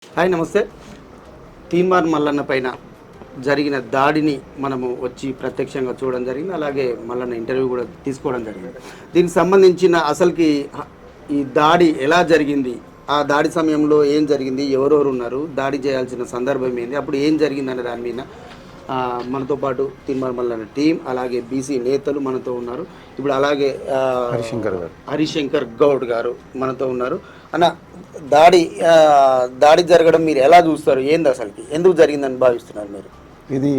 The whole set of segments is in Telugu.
హాయ్ నమస్తే. తీన్మార్ మల్లన్న పైన జరిగిన దాడిని మనము వచ్చి ప్రత్యక్షంగా చూడడం జరిగింది. అలాగే మల్లన్న ఇంటర్వ్యూ కూడా తీసుకోవడం జరిగింది. దీనికి సంబంధించిన అసలుకి ఈ దాడి ఎలా జరిగింది, ఆ దాడి సమయంలో ఏం జరిగింది, ఎవరెవరు ఉన్నారు, దాడి చేయాల్సిన సందర్భం ఏంది, అప్పుడు ఏం జరిగింది అనే దాని మీద మనతో పాటు తీన్మార్ మల్లన్న టీం అలాగే బీసీ నేతలు మనతో ఉన్నారు. ఇప్పుడు అలాగే హరిశంకర్ గౌడ్ గారు మనతో ఉన్నారు. అన్న, దాడి జరగడం మీరు ఎలా చూస్తారు, ఏంది అసలుకి ఎందుకు జరిగిందని భావిస్తున్నారు మీరు? ఇది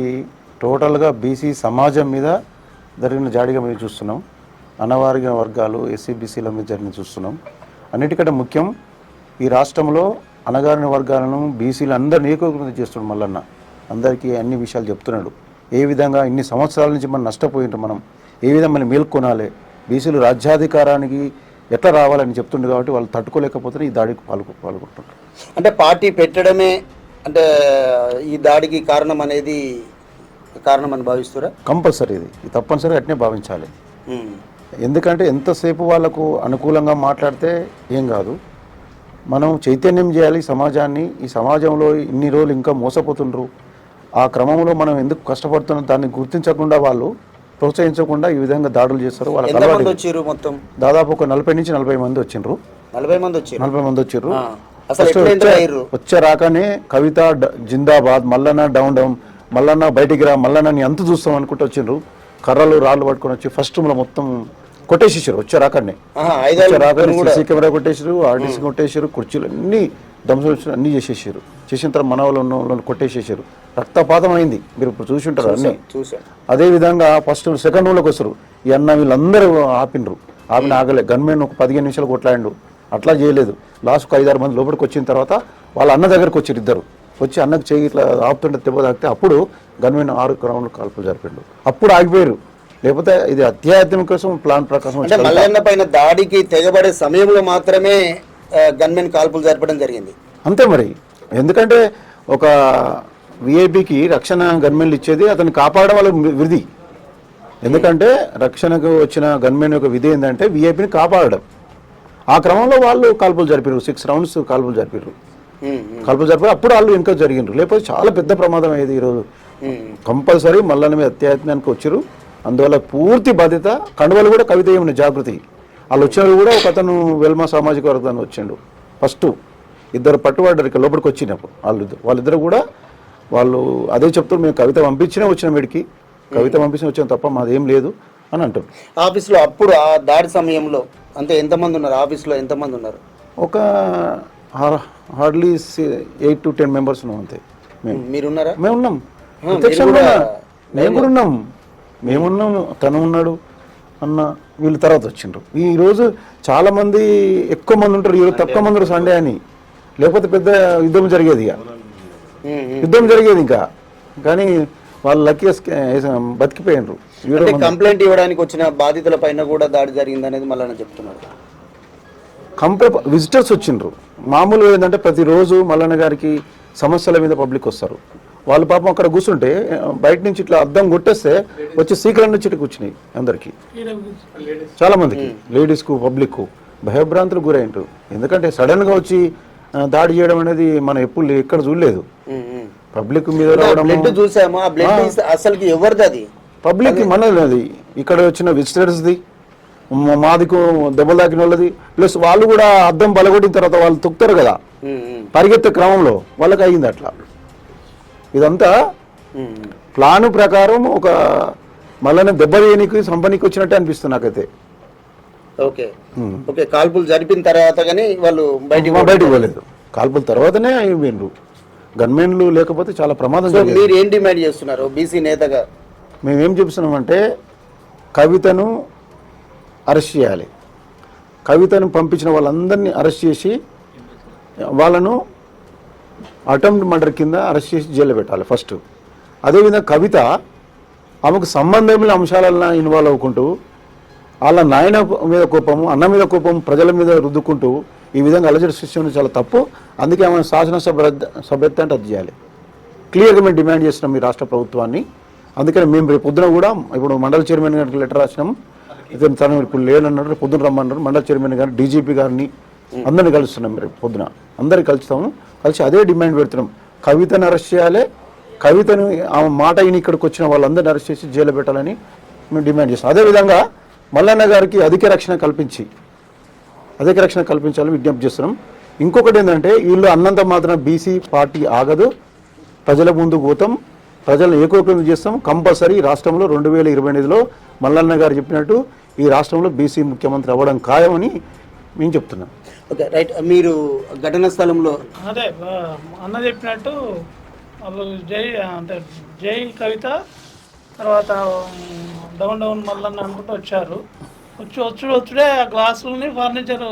టోటల్గా బీసీ సమాజం మీద జరిగిన జాడిగా మేము చూస్తున్నాం. అనవారిన వర్గాలు ఎస్సీ బీసీల మీద జరిగిన చూస్తున్నాం. అన్నిటికంటే ముఖ్యం, ఈ రాష్ట్రంలో అణగారిన వర్గాలను బీసీలు అందరినీ ఏకీకృతం చేస్తున్నాడు మల్లన్న. అందరికీ అన్ని విషయాలు చెప్తున్నాడు. ఏ విధంగా ఇన్ని సంవత్సరాల నుంచి మనం నష్టపోయింటాం, మనం ఏ విధంగా మనం మేల్కొనాలి, బీసీలు రాజ్యాధికారానికి ఎట్లా రావాలని చెప్తుండే కాబట్టి వాళ్ళు తట్టుకోలేకపోతే ఈ దాడికి పాల్గొంటున్నారు. అంటే పార్టీ పెట్టడమే అంటే ఈ దాడికి కారణం అనేది కారణం అని భావిస్తారా? కంపల్సరీ ఇది తప్పనిసరి అట్నే భావించాలి. ఎందుకంటే ఎంతసేపు వాళ్ళకు అనుకూలంగా మాట్లాడితే ఏం కాదు, మనం చైతన్యం చేయాలి సమాజాన్ని. ఈ సమాజంలో ఇన్ని రోజులు ఇంకా మోసపోతుండ్రు, ఆ క్రమంలో మనం ఎందుకు కష్టపడుతున్నాం దాన్ని గుర్తించకుండా వాళ్ళు ప్రోత్సహించకుండా ఈ విధంగా దాడులు చేస్తారు. వాళ్ళకి మొత్తం దాదాపు ఒక 40 నుంచి 40 మంది వచ్చిండ్రు. 40 మంది వచ్చారు. వచ్చే రాకనే కవిత జిందాబాద్, మల్లన్న డౌన్ డౌన్, మల్లన్న బయటికి రా, మల్లన్నని అంత చూస్తాం అనుకుంటూ వచ్చిండ్రు. కర్రలు రాళ్ళు పట్టుకొని వచ్చి ఫస్ట్ రూమ్లో మొత్తం కొట్టేసేసారు. వచ్చే రాకనే సీసీ కెమెరా కొట్టేసారు, ఆర్టీసీ కొట్టేసారు, కుర్చీలు అన్ని ధ్వంసం అన్ని చేసేసారు. చేసిన తర్వాత మన వాళ్ళు కొట్టేసేసారు. రక్తపాతం అయింది, మీరు ఇప్పుడు చూసి ఉంటారు అన్ని. అదేవిధంగా ఫస్ట్ సెకండ్ రూమ్లోకి వస్తారు. ఈ అన్న వీళ్ళందరూ ఆపిన ఆగలే. గన్మెన్ ఒక 15 నిమిషాలు కొట్లాడిండు, అట్లా చేయలేదు. లాస్ట్కు 5-6 మంది లోపలికి వచ్చిన తర్వాత వాళ్ళ అన్న దగ్గరకు వచ్చారు. ఇద్దరు వచ్చి అన్నకు చేయి ఇట్లా ఆపుతుంటే దెబ్బ తాకితే అప్పుడు గన్మెన్ 6 రౌండ్లు కాల్పులు జరిపిండు. అప్పుడు ఆగిపోయారు. లేకపోతే ఇది అత్యాయత్నం కోసం ప్లాన్ ప్రకాశం. మల్లన్న పైన దాడికి తెగబడే సమయంలో మాత్రమే గన్మెన్ కాల్పులు జరపడం జరిగింది. అంతే మరి. ఎందుకంటే ఒక విఐపికి రక్షణ గన్మెన్లు ఇచ్చేది అతన్ని కాపాడడం వాళ్ళ విధి. ఎందుకంటే రక్షణకు వచ్చిన గన్మెన్ యొక్క విధి ఏంటంటే విఐపిని కాపాడడం. ఆ క్రమంలో వాళ్ళు కాల్పులు జరిపారు. 6 రౌండ్స్ కాల్పులు జరిపారు. అప్పుడు వాళ్ళు ఇంకా జరిగినారు. లేకపోతే చాలా పెద్ద ప్రమాదం అయ్యేది. ఈరోజు కంపల్సరీ మల్లన్న మీద అత్యాయత్నానికి వచ్చారు. అందువల్ల పూర్తి బాధ్యత. కండువలు కూడా కవిత ఏమన్నా జాగృతి. వాళ్ళు వచ్చినప్పుడు కూడా ఒక అతను వెల్మా సామాజిక వర్గాన్ని వచ్చిండు. ఫస్ట్ 2 పట్టుబడ్డారు ఇక్కడ లోపలికి వచ్చినప్పుడు. వాళ్ళిద్దరు కూడా వాళ్ళు అదే చెప్తారు, మేము కవిత పంపించినా వచ్చిన వీడికి, కవిత పంపించిన వచ్చాం తప్ప మాదేం లేదు అని అంటారు. ఆఫీస్లో అప్పుడు ఆ దాడి సమయంలో అంటే ఎంతమంది ఉన్నారు? ఆఫీస్లో ఎంతమంది ఉన్నారు? ఒక హార్డ్లీ 8 to 10 మెంబర్స్ ఉన్నాం అంతే. మీరున్నారా? మేము ఉన్నాం, మేమున్నాము, తను ఉన్నాడు అన్న. వీళ్ళు తర్వాత వచ్చిండ్రు. ఈరోజు చాలా మంది ఎక్కువ మంది ఉంటారు, ఈరోజు తక్కువ మంది సండే అని. లేకపోతే పెద్ద యుద్ధం జరిగేది ఇంకా. కానీ వాళ్ళు లక్కీగా బతికిపోయినరు. కంప్లైంట్ ఇవ్వడానికి వచ్చిన బాధితుల పైన కూడా దాడి జరిగింది అనేది మళ్ళీ చెప్తున్నారు. విజిటర్స్ వచ్చిండ్రు. మామూలుగా ఏంటంటే ప్రతిరోజు మల్లన్న గారికి సమస్యల మీద పబ్లిక్ వస్తారు. వాళ్ళు పాపం అక్కడ కూర్చుంటే బయట నుంచి ఇట్లా అద్దం కొట్టేస్తే వచ్చి సీక్రెట్ నుంచి కూర్చున్నాయి అందరికి, చాలా మందికి, లేడీస్కు, పబ్లిక్ భయభ్రాంతులకు గురైంటారు. ఎందుకంటే సడన్ గా వచ్చి దాడి చేయడం అనేది మనం ఎప్పుడు ఎక్కడ చూడలేదు. పబ్లిక్ మీద పబ్లిక్ మనది, ఇక్కడ వచ్చిన విజిటర్స్ది, మాదికు దెబ్బలు తాకిన వాళ్ళది, ప్లస్ వాళ్ళు కూడా అద్దం బలగొట్టిన తర్వాత వాళ్ళు తొక్కుతారు కదా పరిగెత్తే క్రమంలో, వాళ్ళకి అయ్యింది అట్లా. ఇదంతా ప్లాను ప్రకారం ఒక మళ్ళీ దెబ్బ తీయనికి సంపనికి వచ్చినట్టే అనిపిస్తుంది నాకైతే. కాల్పులు జరిపిన తర్వాత కానీ వాళ్ళు బయటికి పోలేదు. కాల్పుల తర్వాతనే అయిపోయిండ్రు. గన్మెన్లు లేకపోతే చాలా ప్రమాదం. మీరు ఏం డిమాండ్ చేస్తున్నారు బీసీ నేతగా? మేమేం చెప్తున్నామంటే కవితను అరెస్ట్ చేయాలి. కవితను పంపించిన వాళ్ళందరినీ అరెస్ట్ చేసి వాళ్ళను అటెంప్ట్ మర్డర్ కింద అరెస్ట్ చేసి జైల్లో పెట్టాలి ఫస్ట్. అదేవిధంగా కవిత ఆమెకు సంబంధమైన అంశాలన్నా ఇన్వాల్వ్ అవ్వకుంటూ వాళ్ళ నాయన మీద కోపము, అన్న మీద కోపం ప్రజల మీద రుద్దుకుంటూ ఈ విధంగా అలజడి సృష్టించడం చాలా తప్పు. అందుకే ఆమె శాసనసభ్యత్వాన్ని రద్దు చేయాలి. క్లియర్గా మేము డిమాండ్ చేస్తున్నాం ఈ రాష్ట్ర ప్రభుత్వాన్ని. అందుకని మేము రేపు పొద్దున కూడా ఇప్పుడు మండల చైర్మన్ గారికి లెటర్ రాసినాం. తను ఇప్పుడు లేనన్నారు, పొద్దున రమ్మన్నారు. మండల చైర్మన్ గారు, డీజీపీ గారిని, అందరిని కలుస్తున్నాం రేపు పొద్దున, అందరికి కలుస్తాము. కలిసి అదే డిమాండ్ పెడుతున్నాం, కవితను అరెస్ట్ చేయాలి, కవితను ఆ మాట ఈయన ఇక్కడికి వచ్చిన వాళ్ళందరినీ అరెస్ట్ చేసి జైలు పెట్టాలని మేము డిమాండ్ చేస్తాం. అదేవిధంగా మల్లన్న గారికి అధిక రక్షణ కల్పించాలని విజ్ఞప్తి చేస్తున్నాం. ఇంకొకటి ఏంటంటే వీళ్ళు అన్నంత మాత్రం బీసీ పార్టీ ఆగదు, ప్రజల ముందు పోతాం, ప్రజలను ఏకోపం చేస్తాం. కంపల్సరీ రాష్ట్రంలో 2028లో మల్లన్న గారు చెప్పినట్టు ఈ రాష్ట్రంలో బీసీ ముఖ్యమంత్రి అవ్వడం ఖాయమని మేము చెప్తున్నాం. Okay right. మీరు ఘటన స్థలంలో అదే అన్న చెప్పినట్టు వాళ్ళు జై కవిత తర్వాత డౌన్ మల్లన్న అనుకుంటూ వచ్చారు. వచ్చుడే ఆ గ్లాసులని ఫర్నిచర్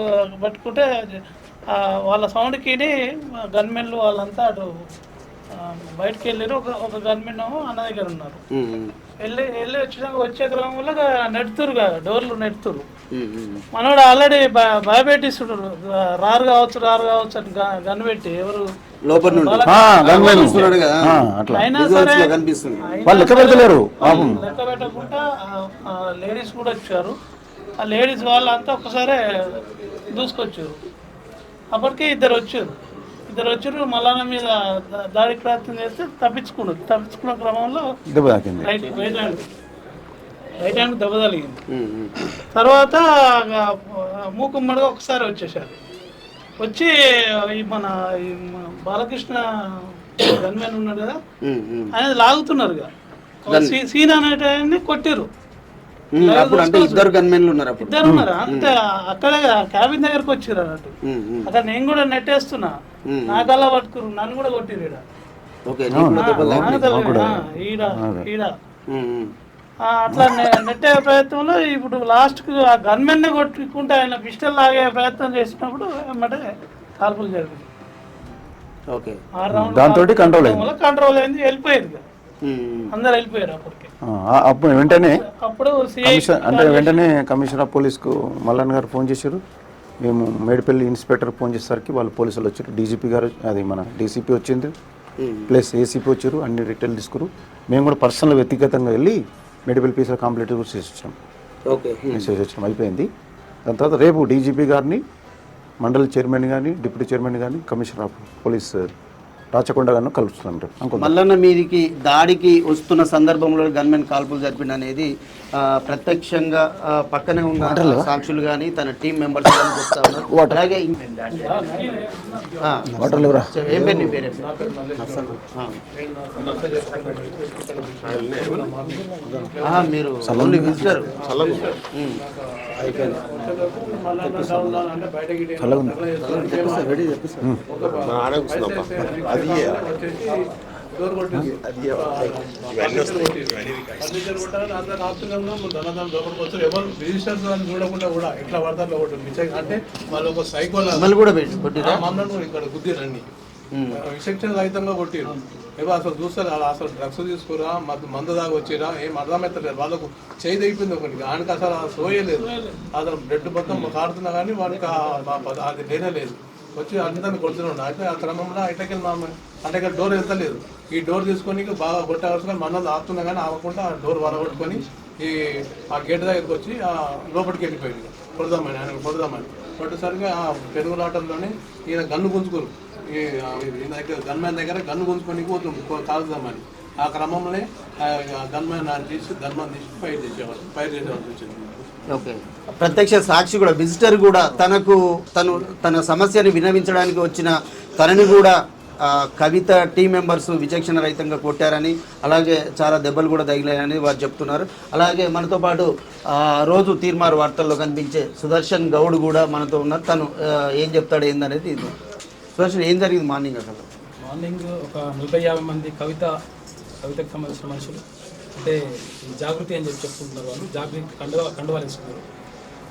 పట్టుకుంటే వాళ్ళ సౌండ్కి గన్మెన్లు వాళ్ళంతా అటు బయటకు వెళ్ళారు. ఒక గన్మెన్ అన్న దగ్గర ఉన్నారు. వెళ్ళి వచ్చే క్రమంలో నెడుతురు, డోర్లు నెడుతురు. మనోడు ఆల్రెడీ భయపెట్టిస్తున్నారు, రారు కావచ్చు అని గన్ పెట్టి. ఎవరు అయినా సరే లెక్క పెట్టకుండా లేడీస్ కూడా వచ్చారు. ఆ లేడీస్ వాళ్ళంతా ఒక్కసారి దూసుకొచ్చారు. అప్పటికే ఇద్దరు వచ్చారు. మల్లన్న మీద దాడికి ప్రయత్నం చేస్తే తప్పించుకున్న క్రమంలో రైట్ హ్యాండ్ దెబ్బ తగిలింది. తర్వాత మూకుమ్మడిగా ఒకసారి వచ్చేసారు. వచ్చి మన బాలకృష్ణ గన్మెన్ ఉన్నాడు కదా, ఆయన లాగుతున్నారు. సీన్ అనేటాన్ని కొట్టిరు. ఇద్దరు గన్మెన్లు ఉన్నారు. ఇద్దరు ఉన్నారు అంతే. అక్కడే క్యాబిన్ దగ్గరకు వచ్చిర్రు అన్నట్టు. అక్కడ నేను కూడా నెట్టేస్తున్నా, నా గల్లా పట్టుకురు, నన్ను కూడా కొట్టిరు. ఈడ అట్లా నెట్టే ప్రయత్నంలో ఇప్పుడు లాస్ట్ కు ఆ గన్మెన్ కొట్టుకుంటే ఆయన పిస్టల్ లాగే ప్రయత్నం చేసినప్పుడు ఏమంటే కాల్పులు జరిగింది. కంట్రోల్ అయింది, వెళ్ళిపోయింది. అందరు వెళ్ళిపోయారు. అప్పుడు వెంటనే commissioner of పోలీస్కు Mallanna garu phone చేశారు. మేము మేడిపల్లి ఇన్స్పెక్టర్ ఫోన్ చేసేసరికి వాళ్ళు పోలీసులు వచ్చారు. డీజీపీ గారు, అది మన డీసీపీ వచ్చింది, ప్లస్ ఏసీపీ వచ్చారు. అన్ని రిటైల్ తీసుకురు. మేము కూడా పర్సనల్ వ్యక్తిగతంగా వెళ్ళి మేడిపల్లి పీసులో కంప్లీట్ కూడా చేసి వచ్చాం. అయిపోయింది. దాని తర్వాత రేపు డీజీపీ గారిని, మండలి చైర్మన్ కానీ, డిప్యూటీ చైర్మన్ కానీ, కమిషనర్ ఆఫ్ పోలీస్ రాచకొండ గారిని కలుస్తున్నారు. మల్లన్న మీదికి దాడికి వస్తున్న సందర్భంలో గన్మెన్ కాల్పులు జరిపింది అనేది ప్రత్యక్షంగా పక్కనే ఉన్న సాక్షులు కానీ తన టీం మెంబర్స్ కానీ చెప్తా ఉన్నారు. అలాగే ఏం పేరు నీ పేరు? మీరు ఓన్లీ విజిటర్. చూడకుండా కూడా ఎట్లా పడతారు అంటే వాళ్ళు ఒక సైకోల్ ఇక్కడ గుద్దిరండి విచక్షణ రహితంగా కొట్టిరు. ఏవో అసలు చూస్తారు అసలు డ్రగ్స్ తీసుకురా, మందు దాకా వచ్చిరా, ఏం అర్థమవుతలేదు. వాళ్ళకు చేయి అయిపోయింది ఒకటి. ఆయనకి అసలు సోయలేదు, అసలు బ్లడ్ మొత్తం కాడుతున్నా కానీ వాడికి అది లేనేలేదు. వచ్చి అందరిని కొడుతున్నాడు. అయితే ఆ క్రమంలో అటకెళ్ళి డోర్ వెళ్తలేదు. ఈ డోర్ తీసుకొని బాగా కొట్టవలసిన మనల్ని ఆపుతున్నా కానీ ఆపకుండా ఆ డోర్ వలగొట్టుకొని ఆ గేట్ దగ్గరికి వచ్చి లోపలికి వెళ్ళిపోయింది. ఆయనకు కొడదామని కొట్టేసరిగా ఆ పెరుగులాటంలోనే ఈయన గన్ను గుంజుకోరు. ఈయన దగ్గర గన్మ్యాన్ దగ్గర గన్ను గుంజుకొని పోతుంది కాల్దామని. ఆ క్రమంలోనే గన్మ్యాన్ తీసి ఫైర్ చేసేవాళ్ళు వచ్చింది. ఓకే. ప్రత్యక్ష సాక్షి కూడా, విజిటర్ కూడా తన సమస్యని విన్నవించడానికి వచ్చిన తనని కూడా కవిత టీం మెంబర్స్ విచక్షణ రహితంగా కొట్టారని, అలాగే చాలా దెబ్బలు కూడా తగిలాయని వారు చెప్తున్నారు. అలాగే మనతో పాటు రోజు తీర్మార్ వార్తల్లో కనిపించే సుదర్శన్ గౌడ్ కూడా మనతో ఉన్నారు. తను ఏం చెప్తాడు ఏందనేది. సుదర్శన్, ఏం జరిగింది మార్నింగ్? అసలు మార్నింగ్ ఒక 40-50 మంది కవితకు సంబంధించిన మనుషులు అంటే జాగృతి అని చెప్పుకుంటున్నారు. వాళ్ళు జాగృతి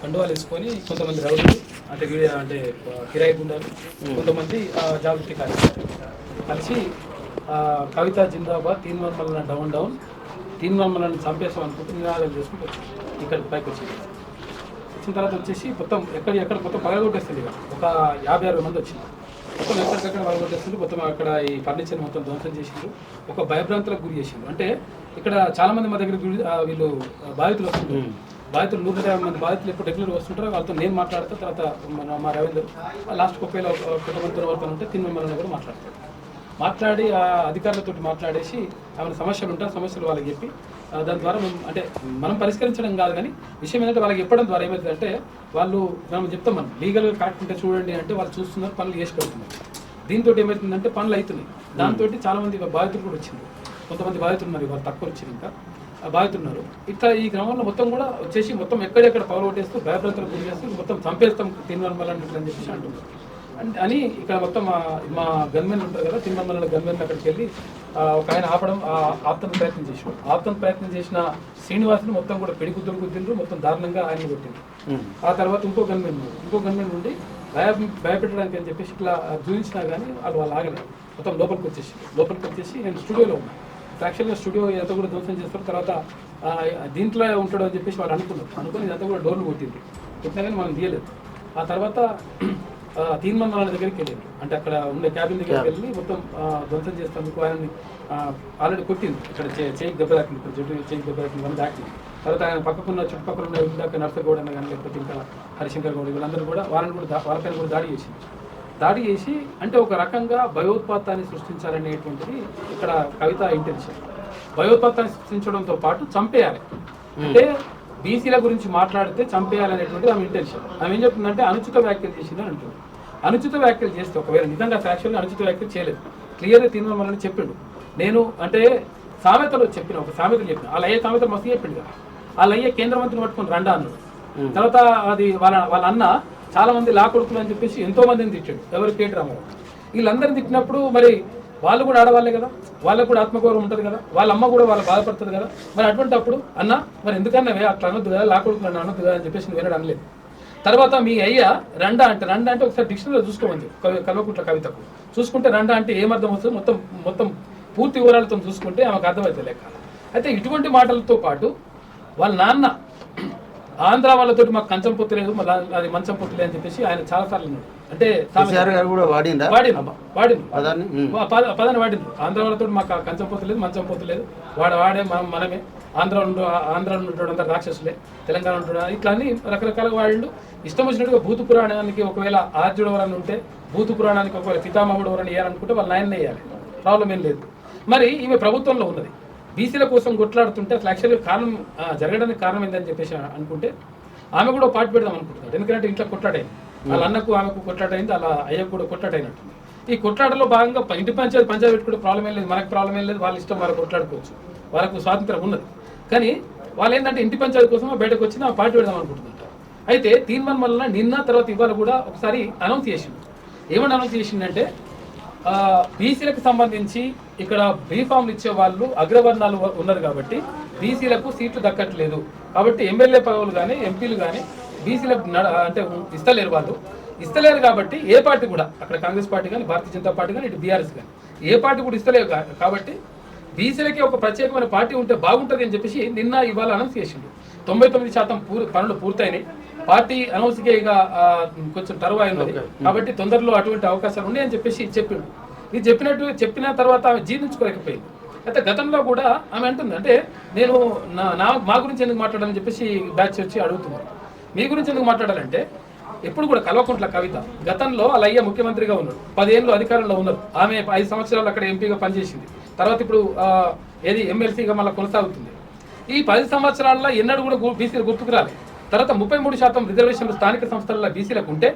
కండువాలు వేసుకొని కొంతమంది రౌడీలు అంటే కిరాయి గుండాలు, కొంతమంది జాగృతి కలిసి కవిత జిందాబాద్, తీన్మార్ మల్లన్న డౌన్, తీన్మార్ మల్లన్న చంపేస్తాం అనుకుంటూ నినాదాలు చేసుకుంటూ వచ్చారు. ఇక్కడ పైకి వచ్చింది. వచ్చిన తర్వాత వచ్చేసి మొత్తం ఎక్కడ మొత్తం పగలగొట్టేస్తుంది. ఒక 50-60 మంది వచ్చింది. మొత్తం ఎక్కడికక్కడ పగలగొట్టేస్తుంది. మొత్తం అక్కడ ఈ ఫర్నిచర్ మొత్తం ధ్వంసం చేసిండ్రు. ఒక భయభ్రాంతులకు గురి చేసిండ్రు. అంటే ఇక్కడ చాలా మంది మా దగ్గర వీళ్ళు బాధితులు వస్తుంటారు. బాధితులు 150 మంది బాధితులు ఎప్పుడు రెగ్యులర్ వస్తుంటారో వాళ్ళతో నేను మాట్లాడతా. తర్వాత మా రవీందర్ లాస్ట్కి ఒకవేళ కొంతమందితో వర్తలు ఉంటే తిన్న మమ్మల్ని కూడా మాట్లాడతాడు. మాట్లాడి ఆ అధికారులతో మాట్లాడేసి ఏమైనా సమస్యలు ఉంటే సమస్యలు వాళ్ళకి చెప్పి దాని ద్వారా అంటే మనం పరిష్కరించడం కాదు, కానీ విషయం ఏంటంటే వాళ్ళకి చెప్పడం ద్వారా ఏమవుతుందంటే వాళ్ళు మనం చెప్తాం, మనం లీగల్గా కరెక్ట్ ఉంటే చూడండి అంటే వాళ్ళు చూస్తున్నారు, పనులు చేసి పెడుతున్నారు. దీంతో ఏమవుతుందంటే పనులు అవుతున్నాయి. దాంతో చాలా మంది బాధితులు కూడా వచ్చింది, కొంతమంది బాధితులు ఉన్నారు, వాళ్ళు తక్కువ వచ్చింది, ఇంకా బాధితున్నారు. ఇట్లా ఈ గ్రామంలో మొత్తం కూడా వచ్చేసి మొత్తం ఎక్కడెక్కడ పవర్ కొట్టేస్తూ భయభ్రాంతులకు గురి చేస్తూ మొత్తం చంపేస్తాం తిరుమల అని చెప్పేసి అంటున్నారు. అని ఇక్కడ మొత్తం మా గన్మెన్ ఉంటారు కదా, తిరుమల గన్మెన్ అక్కడికి వెళ్ళి ఒక ఆయన ఆప్తం ప్రయత్నం చేసిన శ్రీనివాసుని మొత్తం కూడా పిడిగుద్దులు గుద్దిండ్రు, మొత్తం దారుణంగా ఆయన కొట్టిండ్రు. ఆ తర్వాత ఇంకో గన్మెన్ నుండి భయపెట్టడానికి అని చెప్పేసి ఇట్లా చూపించినా కానీ వాళ్ళు ఆగలేదు. మొత్తం లోపలికి వచ్చేసి నేను స్టూడియోలో ఉన్నాను. యాక్చువల్గా స్టూడియో ఇదంతా కూడా ధ్వంసం చేస్తారు. తర్వాత దీంట్లో ఉంటాడు అని చెప్పేసి వాళ్ళు అనుకుని ఇదంతా కూడా డోర్లు కొట్టింది, కొట్టినా కానీ మనం తీయలేదు. ఆ తర్వాత తీర్మానాల దగ్గరికి వెళ్ళారు, అంటే అక్కడ ఉండే క్యాబిన్ దగ్గరికి వెళ్ళి మొత్తం ధ్వంసం చేస్తాను. ఆయనని ఆల్రెడీ కొట్టింది, ఇక్కడ చేయికి దెబ్బ తాకింది, ఇక్కడ చేయికి దెబ్బ తాకింది, మనం దాకింది. తర్వాత ఆయన చుట్టుపక్కల ఉన్న ఇందాక నర్సగౌడ అన్న కానీ లేకపోతే ఇంకా హరిశంకర్ గౌడ్ వీళ్ళందరూ కూడా వాళ్ళపైన కూడా దాడి చేసి అంటే ఒక రకంగా భయోత్పాతాన్ని సృష్టించాలనేటువంటిది ఇక్కడ కవిత ఇంటెన్షన్. భయోత్పాతాన్ని సృష్టించడంతో పాటు చంపేయాలి, అంటే బీసీల గురించి మాట్లాడితే చంపేయాలనేటువంటిది ఆమె ఇంటెన్షన్. ఆమె ఏం చెప్తుందంటే అనుచిత వ్యాఖ్యలు చేసిందని అంటుంది. అనుచిత వ్యాఖ్యలు చేస్తే ఒకవేళ నిజంగా ఫ్యాక్చువల్గా అనుచిత వ్యాఖ్యలు చేయలేదు, క్లియర్గా తినమని చెప్పిండు. నేను అంటే సామెతలు చెప్పిన వాళ్ళు అయ్యే సామెతలు మస్తు చెప్పిండు కదా, వాళ్ళు అయ్యే కేంద్ర మంత్రిని పట్టుకుని రండా అన్నాడు. తర్వాత అది వాళ్ళ అన్న చాలా మంది లా కొడుకులు అని చెప్పేసి ఎంతో మందిని తిట్టాడు, ఎవరు కేటీ రామారావు. వీళ్ళందరినీ తిట్టినప్పుడు మరి వాళ్ళు కూడా ఆడవాళ్ళే కదా, వాళ్ళకు కూడా ఆత్మగౌరవం ఉంటుంది కదా, వాళ్ళ అమ్మ కూడా వాళ్ళు బాధపడుతుంది కదా. మరి అటువంటి అప్పుడు అన్న మరి ఎందుకన్నా అట్లా అనొద్దు కదా, లా కొడుకులు అనొద్దు కదా అని చెప్పేసి వినడం అనలేదు. తర్వాత మీ అయ్యా రండా అంటే ఒకసారి డిక్షనరీలో చూసుకోమని కల్వకుంట్ల కవితకు చూసుకుంటే రండా అంటే ఏమర్థం వస్తుంది మొత్తం పూర్తి వివరాలతో చూసుకుంటే ఆమెకు అర్థమవుతుంది లెక్క. అయితే ఇటువంటి మాటలతో పాటు వాళ్ళ నాన్న ఆంధ్ర వాళ్ళతో మాకు కంచం పొత్తులేదు, అది మంచం పొత్తులేదు అని చెప్పేసి ఆయన చాలా సార్లు అన్నాడు. అంటే పదాన్ని వాడింది, ఆంధ్ర వాళ్ళతో మాకు కంచం పొత్తులేదు, మంచం పొత్తులేదు, వాడే మనమే, ఆంధ్ర ఉంటుండంతా రాక్షసులే, తెలంగాణ ఉంటుండ ఇట్లా అని రకరకాలుగా వాడిండు. ఇష్టం వచ్చినట్టుగా భూత పురాణానికి ఒకవేళ ఆర్జుడు ఎవరని ఉంటే, భూత పురాణానికి ఒకవేళ పితామహుడు ఎవరని వేయాలనుకుంటే వాళ్ళ నాయన వేయాలి, ప్రాబ్లం ఏం లేదు. మరి ఈమె ప్రభుత్వంలో ఉన్నది, బీసీల కోసం కొట్లాడుతుంటే అసలు యాక్చువల్గా కారణం జరగడానికి కారణం ఏంటని చెప్పేసి అనుకుంటే ఆమె కూడా పాటు పెడదాం అనుకుంటున్నారు. ఎందుకంటే ఇంట్లో కొట్లాడైంది, వాళ్ళ అన్నకు ఆమెకు కొట్లాడైంది, అలా అయ్యకు కూడా కొట్లాడైనట్టు. ఈ కొట్లాటలో భాగంగా ఇంటి పంచాయతీ పెట్టుకుంటే ప్రాబ్లం ఏం లేదు, మనకు ప్రాబ్లం ఏం లేదు, వాళ్ళ ఇష్టం వాళ్ళు కొట్లాడుకోవచ్చు, వాళ్ళకు స్వాతంత్రం ఉన్నది. కానీ వాళ్ళు ఏంటంటే ఇంటి పంచాయతీ కోసం బయటకు వచ్చి ఆ పార్టీ పెడదాం అనుకుంటుంటారు. అయితే తీర్మానం వలన నిన్న తర్వాత ఇవాళ కూడా ఒకసారి అనౌన్స్ చేసింది. ఏమని అనౌన్స్ చేసిందంటే బీసీలకు సంబంధించి ఇక్కడ బీఫామ్లు ఇచ్చే వాళ్ళు అగ్రవర్ణాలు ఉన్నారు కాబట్టి బీసీలకు సీట్లు దక్కట్లేదు, కాబట్టి ఎమ్మెల్యే పదవులు కానీ ఎంపీలు కానీ బీసీలకు అంటే ఇస్తలేరు కాబట్టి ఏ పార్టీ కూడా అక్కడ కాంగ్రెస్ పార్టీ కానీ భారతీయ జనతా పార్టీ కానీ ఇటు బీఆర్ఎస్ కానీ ఏ పార్టీ కూడా ఇస్తలేరు కాబట్టి బీసీలకి ఒక ప్రత్యేకమైన పార్టీ ఉంటే బాగుంటుంది అని చెప్పేసి నిన్న ఇవాళ అనౌన్స్ చేసిండు. 99% పనులు పూర్తయినాయి, పార్టీ అనౌన్స్కే ఇక కొంచెం తరువాయి ఉన్నది కాబట్టి తొందరలో అటువంటి అవకాశాలు ఉన్నాయని చెప్పేసి చెప్పిండు. ఇది చెప్పిన తర్వాత ఆమె జీర్ణించుకోలేకపోయింది. అయితే గతంలో కూడా ఆమె అంటుంది, అంటే నేను మా గురించి ఎందుకు మాట్లాడాలని చెప్పేసి బ్యాచ్ వచ్చి అడుగుతున్నారు. మీ గురించి ఎందుకు మాట్లాడాలంటే ఎప్పుడు కూడా కల్వకుంట్ల కవిత గతంలో వాళ్ళ అయ్య ముఖ్యమంత్రిగా ఉన్నాడు, 10 ఏళ్ళు అధికారంలో ఉన్నారు, ఆమె 5 సంవత్సరాలు అక్కడ ఎంపీగా పనిచేసింది, తర్వాత ఇప్పుడు ఎమ్మెల్సీగా మళ్ళీ కొనసాగుతుంది. ఈ 10 సంవత్సరాల్లో ఎన్నడూ కూడా బీసీలు గుర్తుకు రాలి. తర్వాత 33% రిజర్వేషన్లు స్థానిక సంస్థలలో బీసీలకు ఉంటే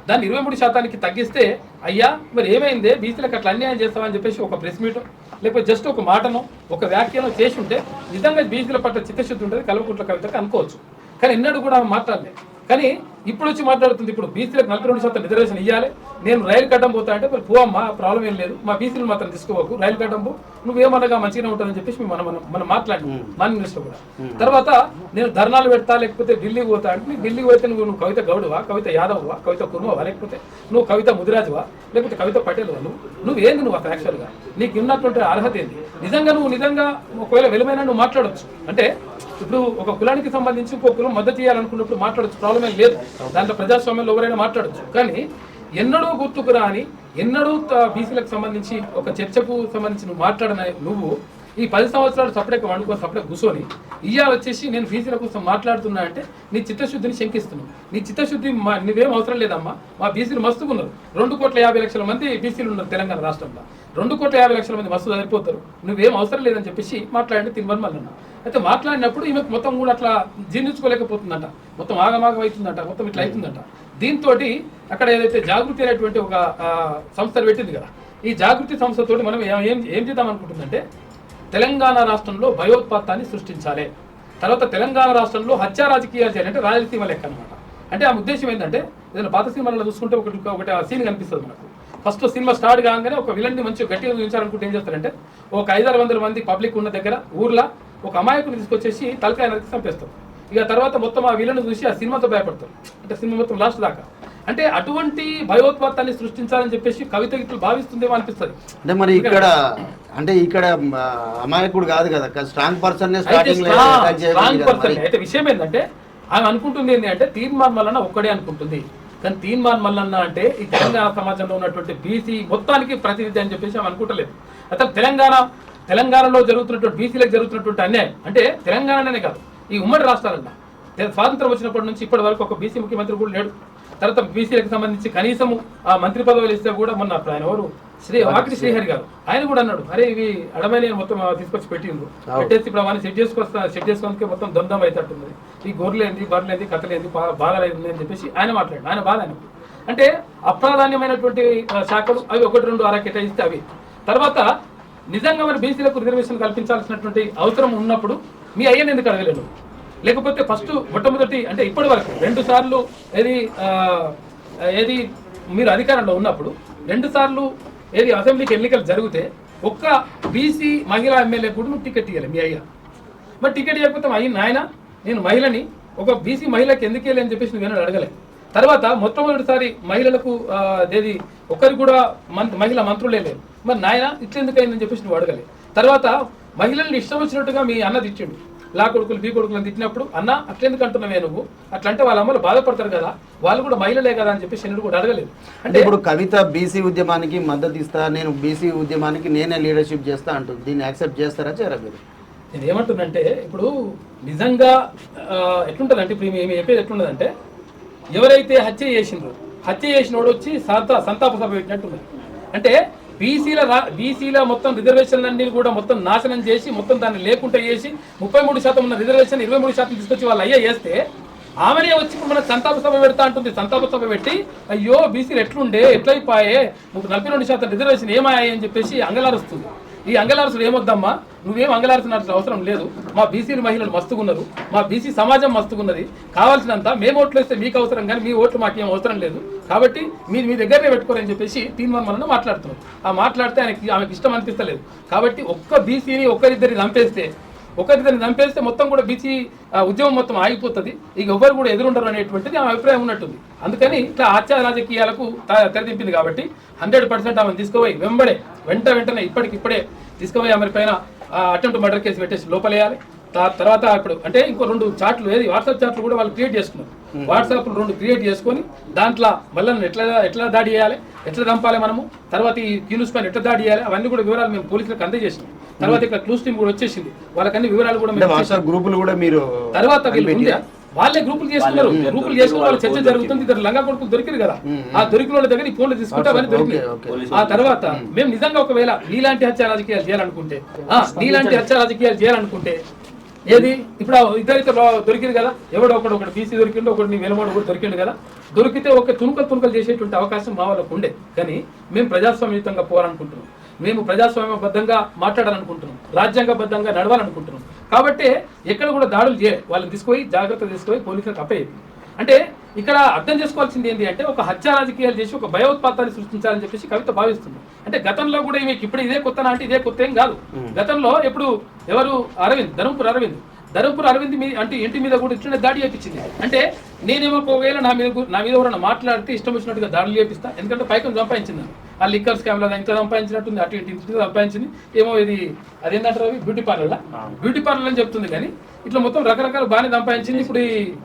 దాన్ని 23% తగ్గిస్తే అయ్యా మరి ఏమైందే బీసీలకు అట్లా అన్యాయం చేస్తామని చెప్పేసి ఒక ప్రెస్ మీట్ లేకపోతే జస్ట్ ఒక మాటనో ఒక వ్యాఖ్యనో చేసి ఉంటే నిజంగా బీసీల పట్ల చిత్తశుద్ధి ఉంటుంది కల్వకుంట్ల కవితకు అనుకోవచ్చు. కానీ ఎన్నడూ కూడా మాట్లాడలేదు. కానీ ఇప్పుడు వచ్చి మాట్లాడుతుంది, ఇప్పుడు బీసీలకు 42% రిజర్వేషన్ ఇవ్వాలి, నేను రైలు కట్టం పోతా అంటే మరి పోవమ్మా ప్రాబ్లం ఏం లేదు, మా బీసీలు మాత్రం తీసుకోవకు, రైలు కట్టంపు నువ్వేమనగా మంచిగానే ఉంటుందని చెప్పేసి మనం మాట్లాడి మన మినిస్టర్ కూడా. తర్వాత నేను ధర్నాలు పెడతా లేకపోతే ఢిల్లీకి పోతా అంటే ఢిల్లీకి పోతే నువ్వు కవిత గౌడవా, కవిత యాదవ్వా, కవిత కుర్మవా, లేకపోతే నువ్వు కవిత ముదిరాజువా, లేకపోతే కవిత పటేల్వా, నువ్వేంది నువ్వు యాక్చువల్గా నీకు ఉన్నటువంటి అర్హత ఏంది? నిజంగా ఒకవేళ వెలుమైన నువ్వు మాట్లాడచ్చు, అంటే ఇప్పుడు ఒక కులానికి సంబంధించి ఇంకో కులం మద్దతు చేయాలనుకున్నప్పుడు మాట్లాడచ్చు, ప్రాబ్లం ఏం లేదు, దాంట్లో ప్రజాస్వామ్యంలో ఎవరైనా మాట్లాడచ్చు. కానీ ఎన్నడూ గుర్తుకు రాని, ఎన్నడూ బీసీలకు సంబంధించి ఒక చర్చకు సంబంధించి నువ్వు మాట్లాడిన నువ్వు ఈ 10 సంవత్సరాలు సపరేట్ వండుకొని సపరేట్ కూర్చొని ఇవాళ వచ్చేసి నేను బీసీల కోసం మాట్లాడుతున్నా అంటే నీ చిత్తశుద్ధిని శంకిస్తున్నావు. నీ చిత్తశుద్ధి నువ్వేం అవసరం లేదమ్మా. మా బీసీలు మస్తుకున్నారు. 2,50,00,000 మంది బీసీలు ఉన్నారు తెలంగాణ రాష్ట్రంలో. 2,50,00,000 మంది మస్తు సరిపోతారు. నువ్వేం అవసరం లేదని చెప్పేసి మాట్లాడి తిరుమల మల్లన్న. అయితే మాట్లాడినప్పుడు ఈమెకు మొత్తం కూడా అట్లా జీర్ణించుకోలేకపోతుందంట, మొత్తం ఆగమాగం అవుతుందంట, మొత్తం ఇట్లా అవుతుందంట. దీంతో అక్కడ ఏదైతే జాగృతి అనేటువంటి ఒక సంస్థను పెట్టింది కదా, ఈ జాగృతి సంస్థతో మనం ఏం చేద్దాం అనుకుంటుందంటే తెలంగాణ రాష్ట్రంలో భయోత్పాతాన్ని సృష్టించాలి, తర్వాత తెలంగాణ రాష్ట్రంలో హత్యా రాజకీయాలు చేయాలి, అంటే రాయలసీమ లెక్క అనమాట. అంటే ఆ ఉద్దేశం ఏంటంటే ఏదైనా పాత సినిమాలలో చూసుకుంటే ఒకటి సీన్ కనిపిస్తుంది మనకు. ఫస్ట్ సినిమా స్టార్ట్ కాగానే ఒక విలన్ని మంచిగా గట్టిగా చూపించాలనుకుంటే ఏం చేస్తారంటే ఒక 500-600 మంది పబ్లిక్ ఉన్న దగ్గర ఊర్లో ఒక అమాయకుని తీసుకొచ్చేసి తలకాయ నరికి చంపేస్తారు. ఇక తర్వాత మొత్తం ఆ విలన్ చూసి ఆ సినిమాతో భయపడతారు, అంటే సినిమా మొత్తం లాస్ట్ దాకా. అంటే అటువంటి భయోత్పాతాన్ని సృష్టించాలని చెప్పేసి కవిత ఇట్లు భావిస్తుందేమో అనిపిస్తుంది. అంటే మరి ఇక్కడ అమాయకుడు కాదు కదా, స్ట్రాంగ్ పర్సన్. అయితే విషయం ఏంటంటే ఆమె అనుకుంటుంది ఏంటి అంటే తీర్మాన్ మల్లన్న ఒక్కడే అనుకుంటుంది. కానీ తీర్మాన్ మల్లన్న అంటే ఈ తెలంగాణ సమాజంలో ఉన్నటువంటి బీసీ మొత్తానికి ప్రతినిధి అని చెప్పేసి ఆమె అనుకుంటలేదు. అసలు తెలంగాణలో జరుగుతున్నటువంటి బీసీలకు జరుగుతున్నటువంటి అన్యాయం అంటే తెలంగాణనే కాదు, ఈ ఉమ్మడి రాష్ట్రాలన్నా స్వాతంత్రం వచ్చినప్పటి నుంచి ఇప్పటి వరకు ఒక బీసీ ముఖ్యమంత్రి కూడా లేడు. తర్వాత బీసీలకు సంబంధించి కనీసము ఆ మంత్రి పదవులు ఇస్తే కూడా మొన్న ఆయన ఎవరు వాకిటి శ్రీహరి గారు ఆయన కూడా అన్నాడు, అరే ఇవి అడమైన మొత్తం తీసుకొచ్చి పెట్టిండ్రు, పెట్టేసి ఇప్పుడు అవన్నీ సెట్ చేసుకోవడానికి మొత్తం దొందం అవుతుంటుంది, ఈ గొర్రెలేంది బర్రెలేంది కథలేంది బాగాలేదు అని చెప్పేసి ఆయన మాట్లాడు. ఆయన బాధ ఆయన అంటే అప్రాధాన్యమైనటువంటి శాఖలు అవి 1-2 అలా కేటాయిస్తే అవి. తర్వాత నిజంగా మరి బీసీలకు రిజర్వేషన్ కల్పించాల్సినటువంటి అవసరం ఉన్నప్పుడు మీ అయ్యని ఎందుకు అడగలేదు? లేకపోతే ఫస్ట్ మొట్టమొదటి అంటే ఇప్పటి వరకు 2 సార్లు ఏది మీరు అధికారంలో ఉన్నప్పుడు 2 సార్లు ఏది అసెంబ్లీకి ఎన్నికలు జరిగితే ఒక్క బీసీ మహిళా ఎమ్మెల్యే కూడా నువ్వు టికెట్ ఇవ్వాలి మీ అయ్యా. మరి టికెట్ ఇవ్వకపోతే ఆయన నేను మహిళని ఒక బీసీ మహిళకి ఎందుకు ఇవ్వాలి అని చెప్పేసి నువ్వేనా అడగలేదు. తర్వాత మొట్టమొదటిసారి మహిళలకు ఏది ఒక్కరికి కూడా మహిళా మంత్రులే లేదు, మరి నాయన ఇట్లెందుకు అయిందని చెప్పేసి నువ్వు అడగలేదు. తర్వాత మహిళల్ని ఇష్టం వచ్చినట్టుగా మీ అన్న తిట్టిండు, లా కొడుకులు బీ కొడుకులను తిట్టినప్పుడు అన్న అట్లెందుకు అంటున్నావే నువ్వు, అట్లా అంటే వాళ్ళ అమ్మలు బాధపడతారు కదా, వాళ్ళు కూడా మహిళలే కదా అని చెప్పేసి నేను కూడా అడగలేదు. అంటే ఇప్పుడు కవిత బీసీ ఉద్యమానికి మద్దతు ఇస్తా, నేను బీసీ ఉద్యమానికి నేనే లీడర్షిప్ చేస్తా అంటుంది, దీన్ని యాక్సెప్ట్ చేస్తారా చేయరా మీరు? నేను ఏమంటున్నంటే ఇప్పుడు నిజంగా ఎట్లుంటుందంటే ఇప్పుడు మేము చెప్పేది ఎట్లున్నదంటే ఎవరైతే హత్య చేసినోడు వచ్చి సంతాప సభ పెట్టినట్టున్నది. అంటే బీసీల మొత్తం రిజర్వేషన్లన్నీ కూడా మొత్తం నాశనం చేసి మొత్తం దాన్ని లేకుండా చేసి 33% ఉన్న రిజర్వేషన్ 23% తీసుకొచ్చి వాళ్ళు చేస్తే ఆమెనే వచ్చి మన సంతాప సభ పెడతా అంటుంది. సంతాప సభ పెట్టి అయ్యో బీసీలు ఎట్లయిపోయే 42% రిజర్వేషన్ ఏమాయాయి అని చెప్పేసి అంగలారుస్తుంది. ఈ అంగలారసులు ఏమొద్దమ్మా, నువ్వేం అంగలార్చిన అవసరం లేదు, మా బీసీ మహిళలు మస్తుగున్నారు, మా బీసీ సమాజం మస్తుగున్నది, కావాల్సినంత మేము ఓట్లు వేస్తే మీకు అవసరం కానీ మీ ఓట్లు మాకేం అవసరం లేదు, కాబట్టి మీరు మీ దగ్గరనే పెట్టుకోరని చెప్పేసి తీర్మానం వలన మాట్లాడుతున్నారు. ఆ మాట్లాడితే ఆమెకి ఇష్టం అనిపిస్తలేదు. కాబట్టి ఒక్క బీసీని ఒకరిద్దరిని చంపేస్తే మొత్తం కూడా బీసీ ఉద్యమం మొత్తం ఆగిపోతుంది, ఇక ఎవరు కూడా ఎదురుండరు అనేటువంటిది ఆమె అభిప్రాయం ఉన్నట్టుంది. అందుకని ఇట్లా హత్య రాజకీయాలకు తెరదింపింది. కాబట్టి 100% ఆమెను తీసుకుపోయి వెంటనే ఇప్పటికిప్పుడే తీసుకుపోయి ఆమె పైన అటెంప్ట్ మర్డర్ కేసు పెట్టేసి లోపలేయాలి. తర్వాత ఇప్పుడు అంటే ఇంకో 2 చాట్లు వాట్సాప్ చాట్లు కూడా వాళ్ళు క్రియేట్ చేసుకున్నారు. వాట్సాప్ 2 క్రియేట్ చేసుకొని దాంట్లో మళ్ళీ ఎట్లా దాడి చేయాలి, ఎట్లా చంపాలి మనము, తర్వాత ఈ క్యూన్యూస్ పైన ఎట్లా దాడి చేయాలి, అవన్నీ కూడా వివరాలు మేము పోలీసులకు అందజేసినాం. తర్వాత ఇక్కడ క్లూస్ టీమ్ కూడా వచ్చేసింది, వాళ్ళకన్నీ వివరాలు కూడా గ్రూపులు కూడా మీరు తర్వాత వాళ్ళే గ్రూపులు చేసుకున్నారు. గ్రూపులు చేసుకుని వాళ్ళ చర్చ జరుగుతుంది. ఇద్దరు లంగా కొడుకులు దొరికిరు కదా, ఆ దొరికిన వాళ్ళ దగ్గర ఈ ఫోన్లు తీసుకుంటే అవన్నీ దొరికినాయి. ఆ తర్వాత మేము నిజంగా ఒకవేళ నీలాంటి హత్య రాజకీయాలు చేయాలనుకుంటే ఏది ఇప్పుడు ఇద్దరు దొరికింది కదా, ఒకటి బీసీ దొరికిండు, ఒకటి నీ వెలుమోడు కూడా దొరికిండు కదా, దొరికితే ఒక తుణుకలు చేసేటువంటి అవకాశం మా వాళ్ళకు ఉండే. కానీ మేము ప్రజాస్వామ్యయుతంగా పోవాలనుకుంటున్నాం, మేము ప్రజాస్వామ్యబద్ధంగా మాట్లాడాలనుకుంటున్నాం, రాజ్యాంగబద్ధంగా నడవాలనుకుంటున్నాం. కాబట్టి ఎక్కడ కూడా దాడులు చేయాలి, వాళ్ళని జాగ్రత్త తీసుకుపోయి పోలీసులకు అప్పయ్యేది. అంటే ఇక్కడ అర్థం చేసుకోవాల్సింది ఏంటి అంటే ఒక హత్య రాజకీయాలు చేసి ఒక భయోత్పాతాన్ని సృష్టించాలని చెప్పేసి కవిత భావిస్తుంది. అంటే గతంలో కూడా ఈమెకి ఇప్పుడు ఇదే కొత్తనా అంటే ఇదే కొత్త ఏం కాదు. గతంలో ఎప్పుడు ఎవరు ధర్మపురి అరవింద్ మీ అంటే ఇంటి మీద కూడా ఇట్లనే దాడి చేయించింది. అంటే నేనేమో ఒకవేళ నా మీద ఎవరైనా మాట్లాడితే ఇష్టం వచ్చినట్టుగా దాడులు చేపిస్తా, ఎందుకంటే పైకం సంపాదించింది, ఆ లిక్కర్ స్కామ్ లో ఇంత సంపాదించినట్టుంది, అటు ఇంటి సంపాదించింది, ఏమో అదేంటంటారు బ్యూటీ పార్లర్ అని చెప్తుంది. కానీ ఇట్లా మొత్తం రకరకాల బాగానే సంపాదించింది. ఇప్పుడు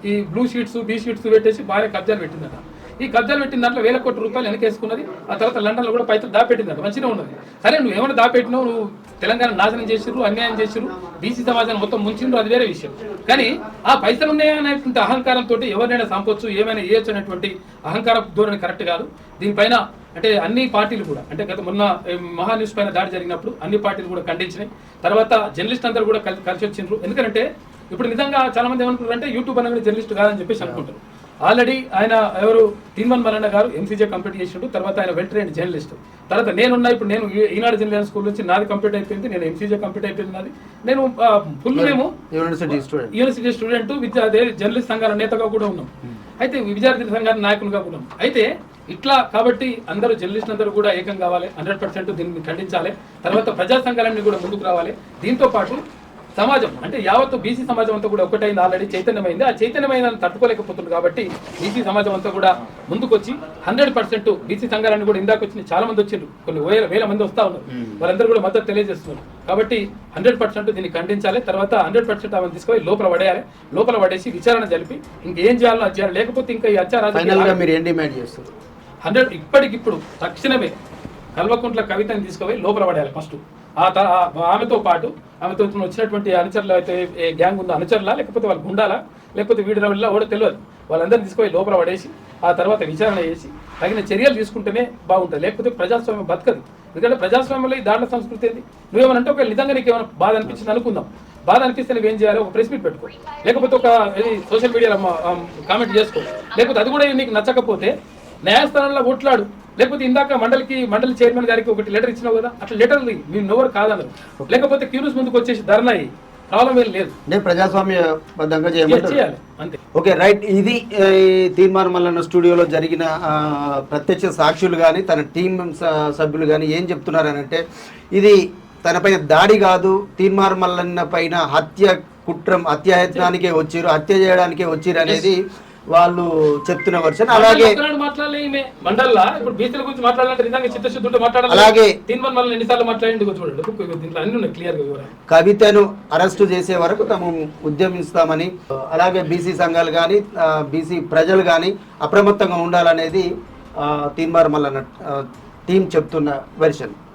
ఈ బ్లూ షీట్స్ బీ షీట్స్ పెట్టేసి బాగా కబ్జాలు పెట్టిందట. ఈ కబ్జాలు పెట్టిన దాంట్లో 1,000 కోట్ల రూపాయలు వెనకేసుకున్నది. ఆ తర్వాత లండన్ లో కూడా పైసలు దాపెట్టిందట, మంచిగా ఉన్నది. సరే నువ్వు ఏమైనా దాపెట్టినావు, నువ్వు తెలంగాణ నాశనం చేసిర్రు, అన్యాయం చేసిర్రు, బీసీ సమాజాన్ని మొత్తం ముంచిండ్రు, అది వేరే విషయం. కానీ ఆ పైసలు ఉన్నాయనేటువంటి అహంకారంతో ఎవరినైనా సంపొచ్చు, ఏమైనా చేయొచ్చు అనేటువంటి అహంకార ధోరణి కరెక్ట్ కాదు. దీనిపైన అంటే అన్ని పార్టీలు కూడా అంటే గత మొన్న మహా న్యూస్ పైన దాడి జరిగినప్పుడు అన్ని పార్టీలు కూడా ఖండించినాయి. తర్వాత జర్నలిస్ట్ అందరూ కూడా కలిసి వచ్చిండ్రు. ఎందుకంటే ఇప్పుడు నిజంగా చాలా మంది ఏమనుకుంటారు అంటే యూట్యూబ్ అనేది జర్నలిస్ట్ కాదని చెప్పేసి అనుకుంటారు. ఆల్రెడీ ఆయన ఎవరు తీన్మాన్ మల్లన్న గారు ఎంసీజే కంప్లీట్ చేసిండు. తర్వాత ఆయన వెల్ ట్రైన్డ్ జర్నలిస్ట్. తర్వాత నేనున్నా, ఇప్పుడు నేను ఈనాడు జర్నలిజం స్కూల్ నుంచి నాది కంప్లీట్ అయిపోయింది, నేను ఎంసీజే కంప్లీట్ అయిపోయింది నాది. నేను ఫుల్ మేము యూనివర్సిటీ స్టూడెంట్, జర్నలిస్ట్ సంఘాల నేతగా కూడా ఉన్నాం, అయితే విద్యార్థి సంఘాల నాయకులుగా కూడా ఉన్నాం. అయితే ఇట్లా కాబట్టి అందరూ జర్నలిస్ట్ అందరూ కూడా ఏకం కావాలి, 100% దీన్ని ఖండించాలి. తర్వాత ప్రజా సంఘాలన్నీ కూడా ముందుకు రావాలి. దీంతో పాటు సమాజం అంటే యావత్తు బీసీ సమాజం అంతా కూడా ఒకటైంది, ఆల్రెడీ చైతన్యమైంది. ఆ చైతన్యమైన తట్టుకోలేకపోతుంది కాబట్టి బీసీ సమాజం అంతా కూడా ముందుకొచ్చి 100% బీసీ సంఘాలన్నీ కూడా ఇందాక వచ్చిన చాలా మంది వచ్చిండ్రు, కొన్ని వేల మంది వస్తా ఉన్నారు, వాళ్ళందరూ కూడా మద్దతు తెలియజేస్తున్నారు. కాబట్టి 100% దీన్ని ఖండించాలి. తర్వాత 100% ఆమెను తీసుకొని లోపల పడేయాలి. లోపల పడేసి విచారణ జరిపి ఇంకేం చేయాలో అది చేయాలి. లేకపోతే ఇంకా ఈ అత్యాచారాలు మీరు ఏం డిమాండ్ చేస్తారు? 100 ఇప్పటికిప్పుడు తక్షణమే కల్వకుంట్ల కవితని తీసుకుపోయి లోపల పడేయాలి ఫస్ట్. ఆమెతో పాటు ఆమెతో వచ్చినటువంటి అనుచరులు అయితే గ్యాంగ్ ఉందో అనుచరులా, లేకపోతే వాళ్ళ గుండాలా, లేకపోతే వీడిలో వెళ్ళా కూడా తెలియదు. వాళ్ళందరినీ తీసుకుపోయి లోపల పడేసి ఆ తర్వాత విచారణ చేసి తగిన చర్యలు తీసుకుంటేనే బాగుంటుంది. లేకపోతే ప్రజాస్వామ్యం బతకదు. ఎందుకంటే ప్రజాస్వామ్యంలో ఈ దాడుల సంస్కృతి ఏంది? నువ్వేమనంటే ఒక నిజంగా నీకు ఏమైనా బాధ అనిపించింది అనుకుందాం, బాధ అనిపిస్తే నువ్వేం చేయాలి? ఒక ప్రెస్ మీట్ పెట్టుకో, లేకపోతే ఒక సోషల్ మీడియాలో కామెంట్ చేసుకో, లేకపోతే అది కూడా నీకు నచ్చకపోతే న్యాయస్థానంలో కొట్లాడు, లేకపోతే ఇందాక మండలి చైర్మన్ గారికి ఒకటి లెటర్ ఇచ్చినావు కదా, అట్లా లెటర్ మీరు నోవర్ కాదన్నారు, లేకపోతే క్యూరియస్ ముందుకు వచ్చేసి ధర్నా ప్రాబ్లం ఏం లేదు, ప్రజాస్వామ్యబద్ధంగా చేయాలి అంతే. Okay right. ఇది తీన్మార్ మల్లన్న స్టూడియోలో జరిగిన ప్రత్యక్ష సాక్షులు కానీ తన టీం సభ్యులు కానీ ఏం చెప్తున్నారనంటే ఇది తనపైన దాడి కాదు, తీన్మార్ మల్లన్న పైన హత్యాయత్నానికే వచ్చారు, హత్య చేయడానికే వచ్చారు అనేది వాళ్ళు చెప్తున్న వర్షన్. అలాగే మండల్లా ఇప్పుడు బీసీల గురించి మాట్లాడాలంటే నిజంగా చిత్తశుద్ధితో మాట్లాడాలి. అలాగే తీన్మార్ మల్లన్న ఎన్నిసార్లు మాట్లాడి చూడండి, దీంట్లో అన్ని ఉన్నాయి క్లియర్ గా. కవితను అరెస్టు చేసే వరకు తాము ఉద్యమిస్తామని, అలాగే బీసీ సంఘాలు కానీ బీసీ ప్రజలు కానీ అప్రమత్తంగా ఉండాలనేది తీన్మార్ మల్లన్న టీం చెప్తున్న వెర్షన్.